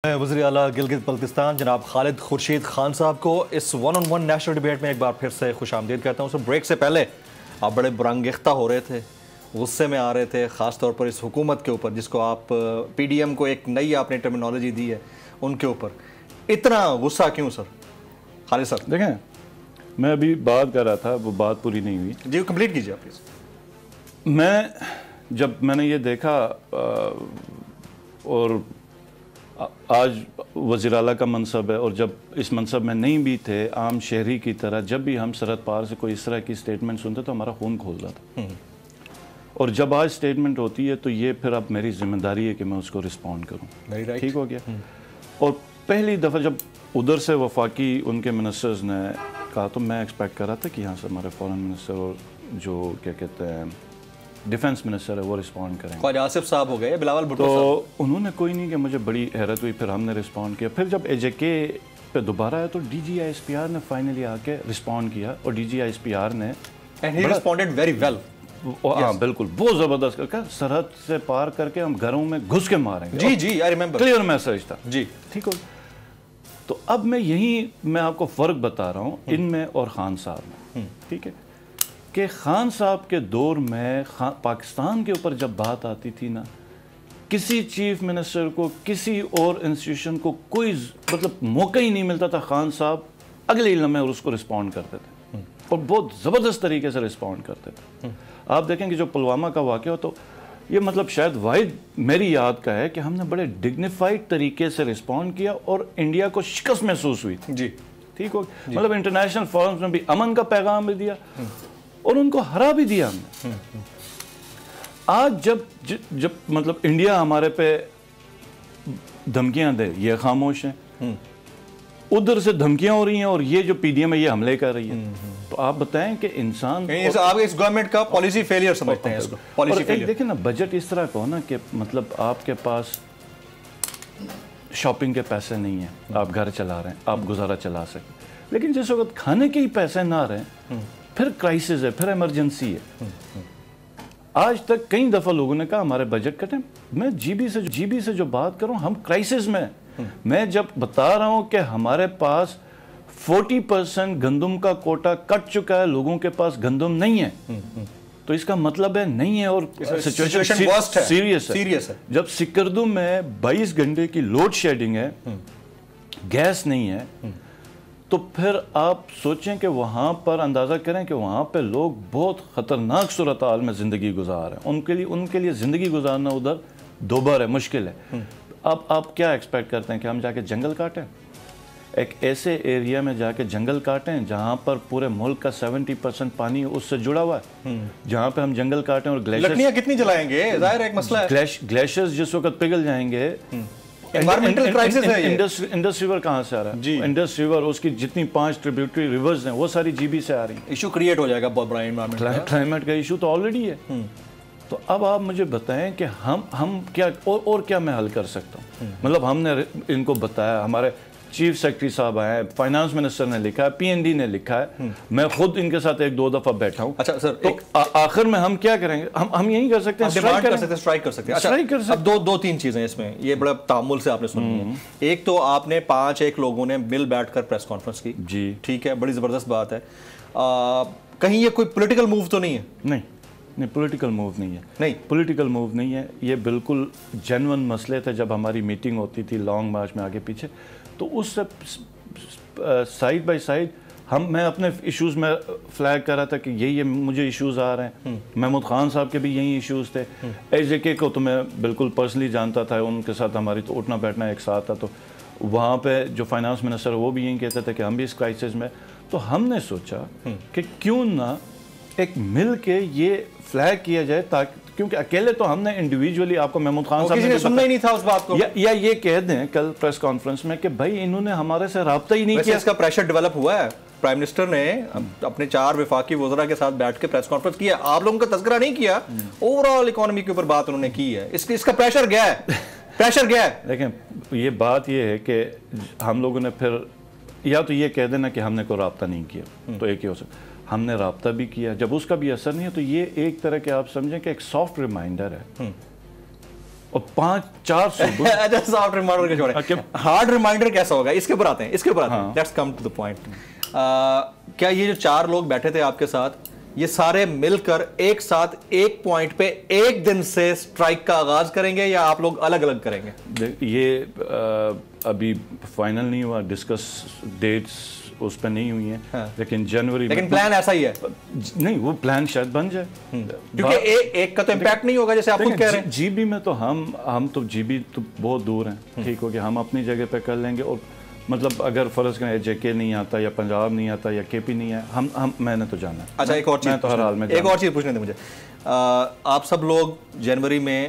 وزیر اعلیٰ گلگت بلتستان جناب خالد خورشید خان صاحب کو اس one on one national debate میں ایک بار پھر سے خوش آمدید کرتا ہوں. بریک سے پہلے آپ بڑے برانگیختہ ہو رہے تھے, غصے میں آ رہے تھے, خاص طور پر اس حکومت کے اوپر جس کو آپ پی ڈی ایم کو ایک نئی آپ نے ٹرمینالوجی دی ہے ان کے اوپر. اتنا غصہ کیوں سر؟ خالد صاحب دیکھیں, میں ابھی بات کر رہا تھا, وہ بات پوری نہیں ہوئی. جی کمپلیٹ کیجیے آپ پلیز. جب میں نے یہ دیکھا اور آج وزیر اعلیٰ کا منصب ہے, اور جب اس منصب میں نہیں بھی تھے, عام شہری کی طرح جب بھی ہم سرحد پار سے کوئی اس طرح کی سٹیٹمنٹ سنتے تو ہمارا خون کھولتا تھا. اور جب آج سٹیٹمنٹ ہوتی ہے تو یہ پھر اب میری ذمہ داری ہے کہ میں اس کو رسپونڈ کروں. ٹھیک ہو گیا. اور پہلی دفعہ جب ادھر سے وفاقی ان کے منسٹرز نے کہا تو میں ایکسپیکٹ کر رہا تھا کہ یہاں سے ہمارے فورن منسٹر اور جو کیا کہتے ہیں ڈیفنس منسٹر ہے وہ رسپونڈ کریں. خواجہ آصف صاحب ہو گئے, بلاول بھٹو تو صاحب. انہوں نے کوئی نہیں, کہ مجھے بڑی حیرت ہوئی. پھر ہم نے رسپونڈ کیا. پھر جب اے جے کے پہ دوبارہ آیا تو D G I S P R نے فائنلی آ کے رسپونڈ کیا, اور D G I S P R نے ہاں بالکل بہت زبردست کر کے سرحد سے پار کر کے ہم گھروں میں گھس کے ماریں گے. جی جی آئی ریممبر, کلیئر میسج تھا. جی ٹھیک ہو. تو اب میں آپ کو فرق بتا رہا ہوں ان میں اور خان صاحب میں. ٹھیک ہے کہ خان صاحب کے دور میں پاکستان کے اوپر جب بات آتی تھی نا, کسی چیف منسٹر کو, کسی اور انسٹیٹیوشن کو کوئی مطلب موقع ہی نہیں ملتا تھا. خان صاحب اگلے لمحے اور اس کو رسپونڈ کرتے تھے, اور بہت زبردست طریقے سے رسپونڈ کرتے تھے. آپ دیکھیں کہ جو پلوامہ کا واقعہ ہو, تو یہ مطلب شاید واحد میری یاد کا ہے کہ ہم نے بڑے ڈگنیفائڈ طریقے سے رسپونڈ کیا, اور انڈیا کو شکست محسوس ہوئی تھی. جی ٹھیک ہو. مطلب انٹرنیشنل فورمز میں بھی امن کا پیغام بھی دیا اور ان کو ہرا بھی دیا ہم نے. آج جب مطلب انڈیا ہمارے پہ دھمکیاں دے, یہ خاموش ہیں. ادھر سے دھمکیاں ہو رہی ہیں, اور یہ جو پی ڈی ایم ہے یہ حملے کر رہی ہے. تو آپ بتائیں کہ انسان آپ اس گورنمنٹ کا پالیسی فیلئر سمجھتے ہیں اس کو؟ دیکھیں نا, بجٹ اس طرح کا ہو نا کہ مطلب آپ کے پاس شاپنگ کے پیسے نہیں ہیں, آپ گھر چلا رہے ہیں, آپ گزارا چلا سکیں, لیکن جس وقت کھانے کے ہی پیسے نہ رہیں پھر کرائسس ہے, پھر ایمرجنسی ہے. آج تک کئی دفعہ لوگوں نے کہا ہمارے بجٹ کٹیں. میں جی بی سے جو بات کروں, ہم کرائسس میں. میں جب بتا رہا ہوں کہ ہمارے پاس 40% گندم کا کوٹا کٹ چکا ہے, لوگوں کے پاس گندم نہیں ہے, تو اس کا مطلب ہے نہیں ہے, اور سچویشن سیریس ہے. جب سکردو میں 22 گھنٹے کی لوڈ شیڈنگ ہے, گیس نہیں ہے, تو پھر آپ سوچیں کہ وہاں پر اندازہ کریں کہ وہاں پہ لوگ بہت خطرناک صورتحال میں زندگی گزار رہے ہیں. ان کے لیے زندگی گزارنا ادھر دوبار ہے, مشکل ہے. اب آپ کیا ایکسپیکٹ کرتے ہیں کہ ہم جا کے جنگل کاٹیں؟ ایک ایسے ایریا میں جا کے جنگل کاٹیں جہاں پر پورے ملک کا 70% پانی اس سے جڑا ہوا ہے, جہاں پہ ہم جنگل کاٹیں اور لکڑیاں کتنی جلائیں گے؟ ظاہر ایک مسئلہ ہے. گلیشیئرز جس وقت پگھل جائیں گے. انوائرمنٹل کرائسس ہے یہ. انڈس ریور کہاں سے آ رہا ہے؟ انڈس ریور, اس کی جتنی 5 ٹریبیوٹری ریورز ہیں وہ ساری جی بی سے آ رہی ہیں. ایشو کریٹ ہو جائے گا بہت بڑا انوائرمنٹ. کلائمیٹ کا ایشو تو آلریڈی ہے. تو اب آپ مجھے بتائیں کہ ہم کیا اور کیا میں حل کر سکتا ہوں. مطلب ہم نے ان کو بتایا, ہمارے چیف سیکرٹری صاحب آئے ہیں, فائنانس منسٹر نے لکھا ہے, پی این ڈی نے لکھا ہے, میں خود ان کے ساتھ 1-2 دفعہ بیٹھا ہوں. اچھا سر, تو آخر میں ہم کیا کریں گے؟ ہم یہی کر سکتے ہیں, اسٹرائک کر سکتے ہیں. اب 2-3 چیزیں اس میں, یہ بڑا تعامل سے آپ نے سنی ہے. ایک تو آپ نے 5 لوگوں نے مل بیٹھ کر پریس کانفرنس کی. جی ٹھیک ہے, بڑی زبردست بات ہے. کہیں یہ کوئی پولیٹیکل موو تو نہیں ہے؟ نہیں, پولیٹیکل موو نہیں ہے. نہیں, پولیٹیکل موو نہیں ہے. یہ بالکل جینون مسئلے تھے. جب ہماری میٹنگ ہوتی تھی لانگ مارچ میں آگے پیچھے, تو اس سے سائڈ بائی سائڈ میں اپنے ایشوز میں فلیگ کر رہا تھا کہ یہ مجھے ایشوز آ رہے ہیں. محمود خان صاحب کے بھی یہی ایشوز تھے. اے جے کے کو تو میں بالکل پرسنلی جانتا تھا, ان کے ساتھ ہماری تو اٹھنا بیٹھنا ایک ساتھ تھا. تو وہاں پہ جو فائنانس منسٹر وہ بھی یہی کہتے تھے کہ ہم بھی اس کرائسس میں. تو ہم نے سوچا کہ کیوں نہ ایک مل کے یہ فلیگ کیا جائے, تاکہ کیونکہ اکیلے تو ہم نے انڈیویجولی, آپ کو محمود خان صاحب نے سننا ہی نہیں تھا اس بات کو, یا یہ کہہ دیں کل پریس کانفرنس میں کہ بھائی انہوں نے ہمارے سے رابطہ ہی نہیں کیا. اس کا پریشر ڈیولپ ہوا ہے. پرائم منسٹر نے اپنے 4 وفاقی وزراء کے ساتھ بیٹھ کے پریس کانفرنس کیا, آپ لوگوں کا تذکرہ نہیں کیا, اوور آل اکانومی کے اوپر بات انہوں نے کی ہے. اس کا پریشر گیا ہے. دیکھیں, یہ بات یہ ہے کہ ہم لوگوں نے پھر یا تو یہ کہہ دینا کہ ہم نے کوئی رابطہ نہیں کیا, تو ایک ہی ہو سکتا. ہم نے رابطہ بھی کیا, جب اس کا بھی اثر نہیں ہے تو یہ ایک طرح کے آپ سمجھیں کہ ایک سافٹ ریمائنڈر ہے اور 5-4 صوبوں اچھا سافٹ ریمائنڈر کے چھوڑیں, ہارڈ ریمائنڈر کیسا ہوگا, اس کے اوپر آتے ہیں, let's come to the point. کیا یہ جو 4 لوگ بیٹھے تھے آپ کے ساتھ, یہ سارے مل کر ایک ساتھ ایک پوائنٹ پہ ایک دن سے سٹرائک کا آغاز کریں گے یا آپ لوگ الگ الگ کریں گے؟ یہ ابھی فائنل نہیں ہوا, ڈسکس ڈیٹس اس پہ نہیں ہوئی ہیں, لیکن جنوری, لیکن پلان ایسا ہی ہے. نہیں, وہ پلان شاید بن جائے, کیونکہ ایک کا تو امپیکٹ نہیں ہوگا جیسے آپ خود کہہ رہے ہیں. جی بی میں تو ہم تو جی بی تو بہت دور ہیں, ٹھیک ہو گیا, ہم اپنی جگہ پہ کر لیں گے. اور مطلب اگر فرض کریں جے کے نہیں آتا یا پنجاب نہیں آتا یا کے پی نہیں ہے, میں نے تو جانا ہے. اچھا ایک اور چیز پوچھنے تھے مجھے, آپ سب لوگ جنوری میں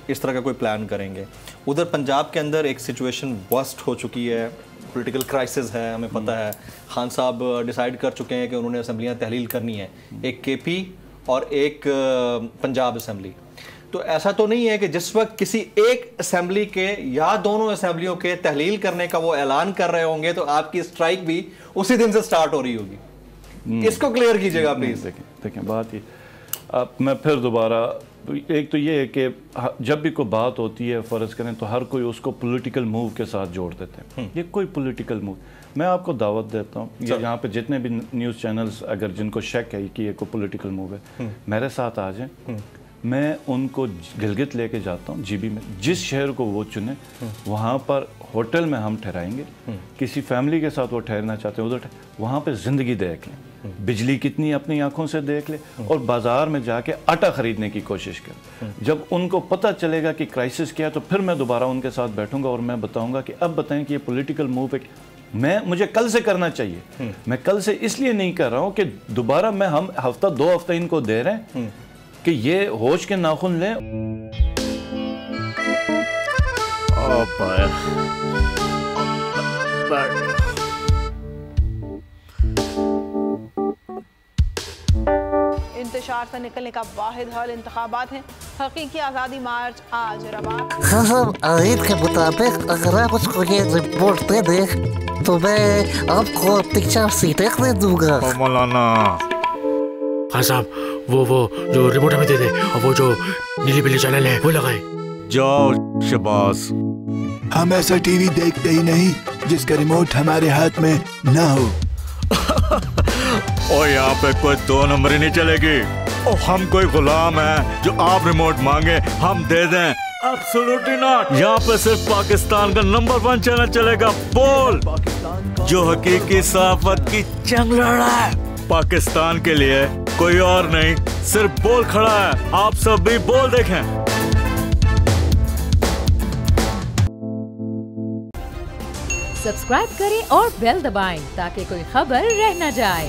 اس طرح کا کوئی پلان کریں گے, ادھر پنجاب کے اندر ایک سچویشن ورسٹ ہو چکی ہے, پولیٹیکل کرائسس ہے, ہمیں پتہ ہے, خان صاحب ڈیسائیڈ کر چکے ہیں کہ انہوں نے اسمبلیاں تحلیل کرنی ہیں, ایک کے پی اور ایک پنجاب اسمبلی. تو ایسا تو نہیں ہے کہ جس وقت کسی ایک اسمبلی کے یا دونوں اسمبلیوں کے تحلیل کرنے کا وہ اعلان کر رہے ہوں گے تو آپ کی اسٹرائک بھی اسی دن سے سٹارٹ ہو رہی ہوگی؟ اس کو کلیئر کیجئے گا پلیز. دیکھیں بات یہ, اب میں پھر دوبارہ, ایک تو یہ ہے کہ جب بھی کوئی بات ہوتی ہے فرض کریں تو ہر کوئی اس کو پولیٹیکل موو کے ساتھ جوڑ دیتے ہیں. یہ کوئی پولیٹیکل موو, میں آپ کو دعوت دیتا ہوں, یہاں پہ جتنے بھی نیوز چینلز اگر جن کو شک ہے کہ یہ کوئی پولیٹیکل موو ہے, میرے ساتھ آ جائیں, میں ان کو گلگت لے کے جاتا ہوں, جی بی میں جس شہر کو وہ چنے وہاں پر ہوٹل میں ہم ٹھہرائیں گے, کسی فیملی کے ساتھ وہ ٹھہرنا چاہتے ہیں ادھر, وہاں پہ زندگی دیکھ لیں, بجلی کتنی اپنی آنکھوں سے دیکھ لیں, اور بازار میں جا کے آٹا خریدنے کی کوشش کریں. جب ان کو پتہ چلے گا کہ کرائسس کیا ہے تو پھر میں دوبارہ ان کے ساتھ بیٹھوں گا اور میں بتاؤں گا کہ اب بتائیں کہ یہ پولیٹیکل موو ہے, مجھے کل سے کرنا چاہیے. میں کل سے اس لیے نہیں کر رہا ہوں کہ دوبارہ ہم ہفتہ 2 ہفتہ ان کو دے رہے ہیں کہ یہ ہوش کے ناخن لیں. انتشار سے نکلنے کا واحد حل انتخابات ہیں. حقیقی آزادی مارچ آج روان. خان عید کے مطابق اگر آپ اس کو یہ رپورٹ دے دیں تو میں آپ کو 3-4 سیٹیں دے دوں گا. مولانا خان صاحب وہ جو ریموٹ ہمیں دے دے, اور وہ جو نیلی پیلی چینل ہے وہ لگائے. جاؤ شباز, ہم ایسا ٹی وی دیکھتے ہی نہیں جس کا ریموٹ ہمارے ہاتھ میں نہ ہو. اور یہاں پہ کوئی 2 نمبری نہیں چلے گی. اور ہم کوئی غلام ہیں جو آپ ریموٹ مانگے ہم دے دیں؟ Absolutely not. یہاں پہ صرف پاکستان کا نمبر 1 چینل چلے گا, بول, جو حقیقی صحافت کی جنگ لڑ رہا ہے. پاکستان کے لیے کوئی اور نہیں, صرف بول کھڑا ہے. آپ سب بھی بول دیکھیں. سبسکرائب کریں اور بیل دبائیں تاکہ کوئی خبر رہ نہ جائے.